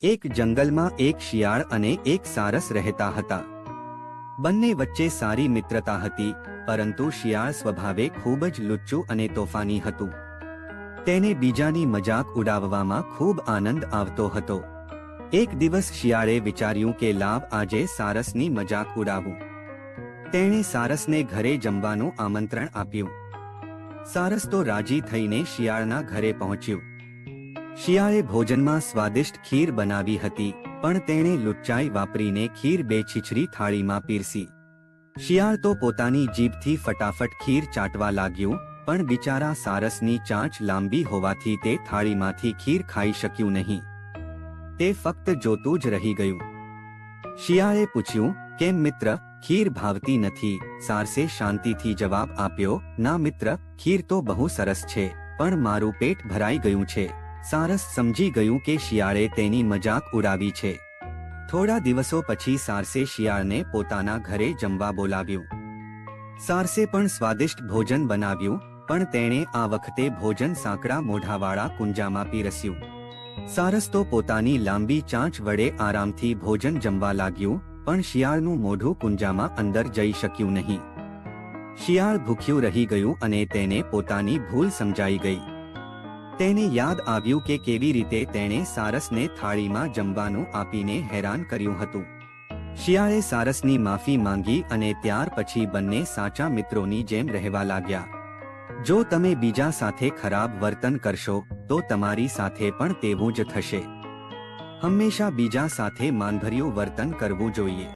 એક જંગલમાં એક શિયાળ અને એક સારસ રહેતા હતા. બંને વચ્ચે સારી મિત્રતા હતી, પરંતુ શિયાળ સ્વભાવે ખૂબ જ લુચ્ચું અને તોફાની હતું. તેને બીજાની મજાક ઉડાવવામાં ખૂબ આનંદ આવતો હતો. એક દિવસ શિયાળે વિચાર્યું કે લાવ આજે સારસની મજાક ઉડાવું. તેણે સારસને ઘરે જમવાનું આમંત્રણ આપ્યું. સારસ તો રાજી થઈને શિયાળના ઘરે પહોંચ્યું. શિયાળે ભોજનમાં સ્વાદિષ્ટ ખીર બનાવી હતી, પણ તેણે લુચ્ચાઈ વાપરીને ખીર બે છીછરી થાળીમાં પીરસી. શિયાળ તો પોતાની જીભથી ફટાફટ ખીર ચાટવા લાગ્યું, પણ બિચારા સારસની ચાંચ લાંબી હોવાથી તે થાળીમાંથી ખીર ખાઈ શક્યું નહીં. તે ફક્ત જોતું જ રહી ગયું. શિયાળે પૂછ્યું, કેમ મિત્ર, ખીર ભાવતી નથી? સારસે શાંતિથી જવાબ આપ્યો, ના મિત્ર, ખીર તો બહુ સરસ છે, પણ મારું પેટ ભરાઈ ગયું છે. સારસ સમજી ગયું કે શિયાળે તેની મજાક ઉડાવી છે. થોડા દિવસો પછી સારસે શિયાળને પોતાના ઘરે જમવા બોલાવ્યું. સારસે પણ સ્વાદિષ્ટ ભોજન બનાવ્યું, પણ તેણે આ વખતે ભોજન સાંકડા મોઢાવાળા કુંજામાં પીરસ્યું. સારસ તો પોતાની લાંબી ચાંચ વડે આરામથી ભોજન જમવા લાગ્યું, પણ શિયાળનું મોઢું કુંજામાં અંદર જઈ શક્યું નહીં. શિયાળ ભૂખ્યું રહી ગયું અને તેને પોતાની ભૂલ સમજાઈ ગઈ. તેને યાદ આવ્યું કે કેવી રીતે તેણે સારસને થાળીમાં જમવાનું આપીને હેરાન કર્યું હતું. શિયાળે સારસની માફી માંગી અને ત્યાર પછી બંને સાચા મિત્રોની જેમ રહેવા લાગ્યા. જો તમે બીજા સાથે ખરાબ વર્તન કરશો, તો તમારી સાથે પણ તેવું જ થશે. હંમેશા બીજા સાથે માનભર્યું વર્તન કરવું જોઈએ.